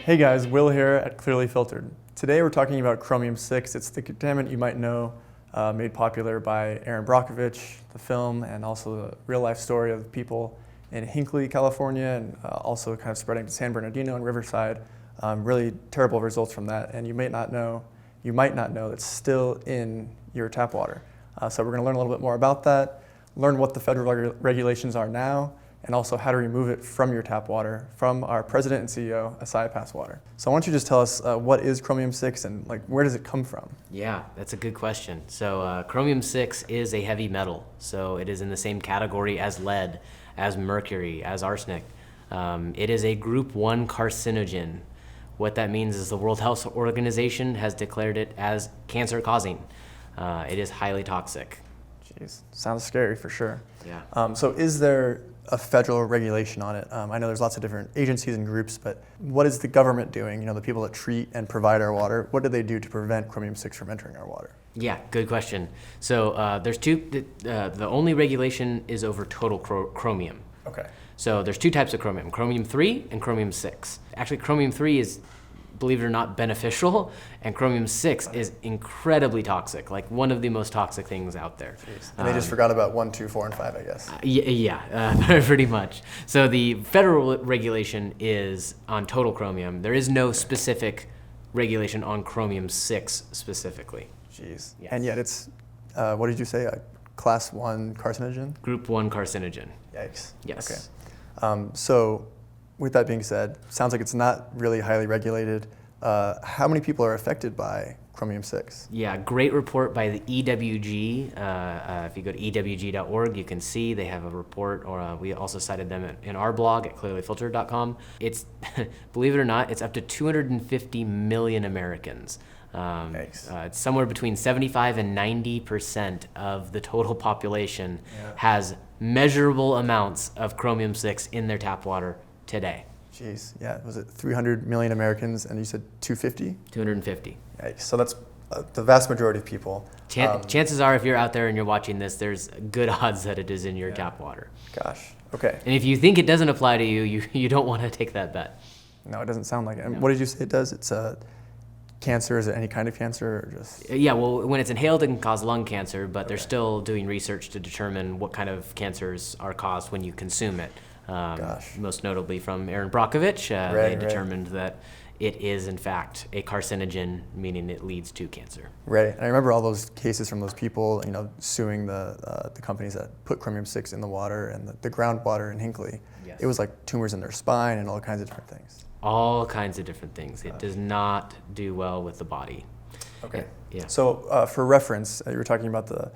Hey guys, Will here at Clearly Filtered. Today we're talking about Chromium-6. It's the contaminant you might know, made popular by Aaron Brockovich, the film, and also the real-life story of people in Hinckley, California, and also kind of spreading to San Bernardino and Riverside. Really terrible results from that, and you might not know it's still in your tap water. So we're going to learn a little bit more about that, learn what the federal regulations are now, and also how to remove it from your tap water from our president and CEO, Asaya Passwater. So why don't you just tell us what is Chromium-6 and where does it come from? Yeah, that's a good question. So Chromium-6 is a heavy metal. So it is in the same category as lead, as mercury, as arsenic. It is a group 1 carcinogen. What that means is the World Health Organization has declared it as cancer-causing. It is highly toxic. Jeez, sounds scary for sure. Yeah. So is there a federal regulation on it? I know there's lots of different agencies and groups, but what is the government doing? You know, the people that treat and provide our water, what do they do to prevent Chromium-6 from entering our water? Yeah, good question. So there's two, the only regulation is over total chromium. Okay. So there's two types of chromium, Chromium-3 and Chromium-6. Actually, Chromium-3 is, believe it or not, beneficial, and Chromium-6 is incredibly toxic, like one of the most toxic things out there. Jeez. And they just forgot about 1, 2, 4, and 5, I guess. Yeah, pretty much. So the federal regulation is on total chromium. There is no specific regulation on Chromium-6 specifically. Jeez. Yes. And yet it's, what did you say, a class 1 carcinogen? Group 1 carcinogen. Yikes. Yes. Okay. So with that being said, sounds like it's not really highly regulated. How many people are affected by Chromium-6? Yeah, great report by the EWG. If you go to ewg.org, you can see they have a report, or we also cited them in our blog at clearlyfiltered.com. It's, believe it or not, it's up to 250 million Americans. It's somewhere between 75 and 90% of the total population has measurable amounts of Chromium-6 in their tap water today. Jeez, yeah, was it 300 million Americans, and you said 250? 250. Yikes. So that's the vast majority of people. Chances are, if you're out there and you're watching this, there's good odds that it is in your tap water. Gosh, okay. And if you think it doesn't apply to you, you don't want to take that bet. No, it doesn't sound like it. And No. what did you say it does? It's cancer? Is it any kind of cancer or just? Yeah, well, when it's inhaled, it can cause lung cancer, but they're still doing research to determine what kind of cancers are caused when you consume it. Most notably from Aaron Brockovich, they determined that it is, in fact, a carcinogen, meaning it leads to cancer. Right. And I remember all those cases from those people, suing the companies that put Chromium-6 in the water and the groundwater in Hinckley. Yes. It was like tumors in their spine and all kinds of different things. All kinds of different things. It does not do well with the body. Okay. Yeah. So for reference, you were talking about the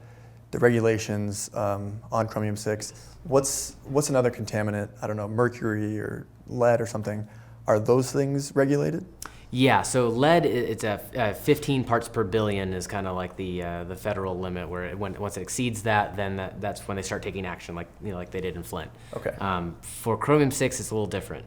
regulations on Chromium-6. What's another contaminant? I don't know, mercury or lead or something. Are those things regulated? Yeah, so lead, it's a 15 parts per billion is kind of like the federal limit, where once it exceeds that, then that's when they start taking action, like they did in Flint. Okay. For Chromium-6, it's a little different.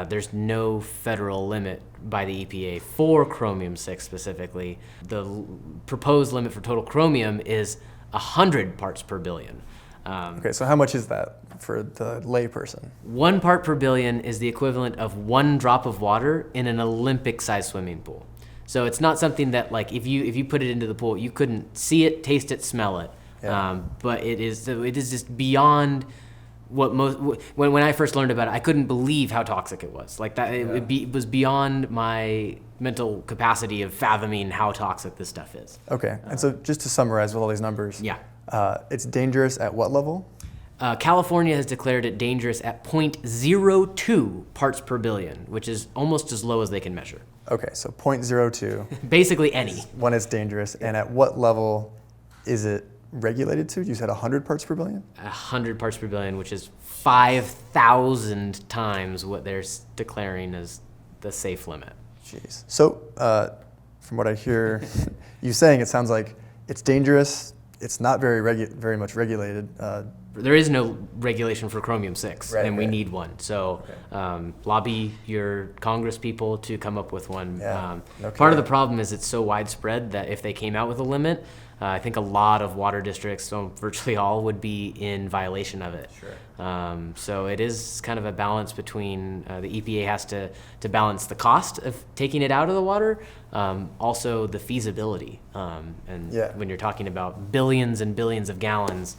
There's no federal limit by the EPA for Chromium-6 specifically. The proposed limit for total chromium is 100 parts per billion. Okay, so how much is that for the lay person? 1 part per billion is the equivalent of 1 drop of water in an Olympic-sized swimming pool. So it's not something that, like, if you put it into the pool, you couldn't see it, taste it, smell it. Yeah. But it is just beyond what when I first learned about it, I couldn't believe how toxic it was. Like that, it was beyond my mental capacity of fathoming how toxic this stuff is. Okay, and so just to summarize with all these numbers, it's dangerous at what level? California has declared it dangerous at 0.02 parts per billion, which is almost as low as they can measure. Okay, so 0.02. Basically any. When it's dangerous, and at what level is it regulated to? You said 100 parts per billion? 100 parts per billion, which is 5,000 times what they're declaring as the safe limit. Jeez. So from what I hear you saying, it sounds like it's dangerous. It's not very much regulated. There is no regulation for Chromium-6, and we need one. So lobby your Congress people to come up with one. Yeah, Part of the problem is it's so widespread that if they came out with a limit, I think a lot of water districts, so virtually all, would be in violation of it. Sure. So it is kind of a balance between the EPA has to balance the cost of taking it out of the water, also the feasibility. And Yeah. when you're talking about billions and billions of gallons,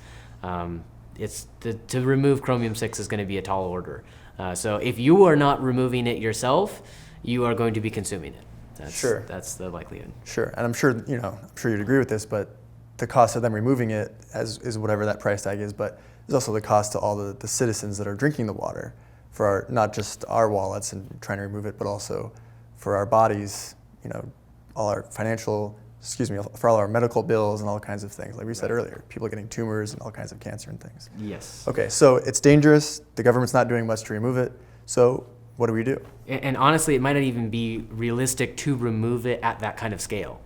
it's to remove chromium-6 is going to be a tall order. So if you are not removing it yourself, you are going to be consuming it. Sure. That's the likelihood. Sure, and I'm sure you'd agree with this, but the cost of them removing it is whatever that price tag is, but there's also the cost to all the citizens that are drinking the water, for not just our wallets and trying to remove it, but also for our bodies, all our for all our medical bills and all kinds of things. Like we said earlier, people getting tumors and all kinds of cancer and things. Yes. Okay, so it's dangerous. The government's not doing much to remove it. So what do we do? And honestly, it might not even be realistic to remove it at that kind of scale.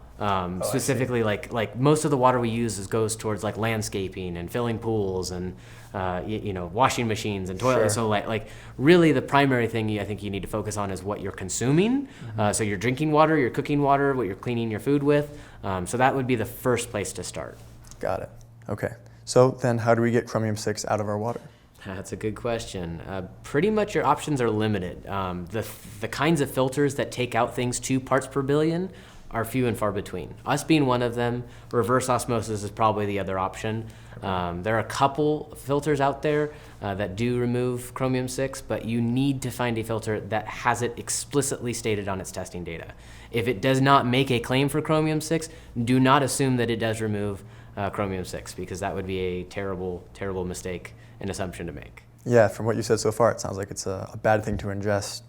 Specifically, like most of the water we use goes towards like landscaping and filling pools and washing machines and toilets. Sure. So like really the primary thing I think you need to focus on is what you're consuming. So your drinking water, your cooking water, what you're cleaning your food with. So that would be the first place to start. Got it. Okay. So then how do we get chromium-6 out of our water? That's a good question. Pretty much your options are limited. The kinds of filters that take out things 2 parts per billion are few and far between. Us being one of them, reverse osmosis is probably the other option. There are a couple filters out there that do remove chromium-6, but you need to find a filter that has it explicitly stated on its testing data. If it does not make a claim for chromium-6, do not assume that it does remove chromium-6, because that would be a terrible, terrible mistake and assumption to make. Yeah, from what you said so far, it sounds like it's a bad thing to ingest,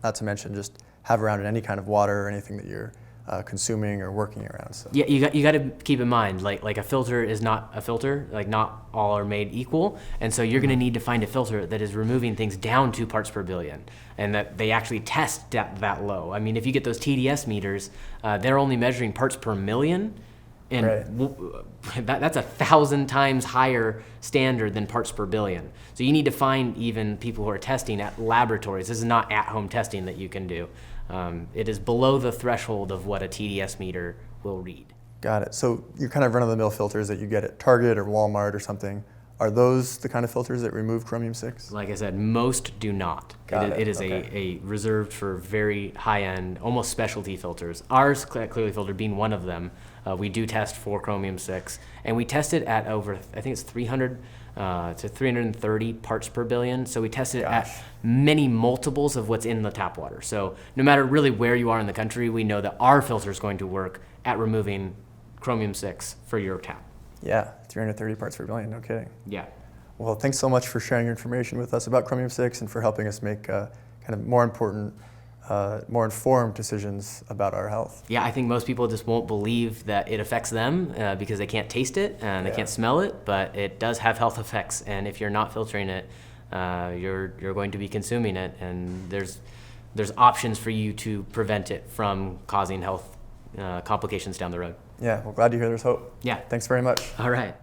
not to mention just have around in any kind of water or anything that you're consuming or working around. So. Yeah, you got to keep in mind, like a filter is not a filter. Like not all are made equal, and so you're going to need to find a filter that is removing things down 2 parts per billion, and that they actually test that low. I mean, if you get those TDS meters, they're only measuring parts per million, and right. That's 1,000 times higher standard than parts per billion. So you need to find even people who are testing at laboratories. This is not at-home testing that you can do. It is below the threshold of what a TDS meter will read. Got it. So your kind of run-of-the-mill filters that you get at Target or Walmart or something, are those the kind of filters that remove chromium-6? Like I said, most do not. It is a reserved for very high-end, almost specialty filters. Ours, Clearly Filtered, being one of them, we do test for chromium-6, and we test it at over, I think it's 300 to 330 parts per billion. So we tested it at many multiples of what's in the tap water. So no matter really where you are in the country, we know that our filter is going to work at removing chromium-6 for your tap. Yeah, 330 parts per billion, no kidding. Yeah. Well, thanks so much for sharing your information with us about chromium-6 and for helping us make kind of more informed decisions about our health. Yeah, I think most people just won't believe that it affects them because they can't taste it and they can't smell it, but it does have health effects. And if you're not filtering it, you're going to be consuming it, and there's options for you to prevent it from causing health complications down the road. Yeah, well, glad to hear there's hope. Yeah. Thanks very much. All right.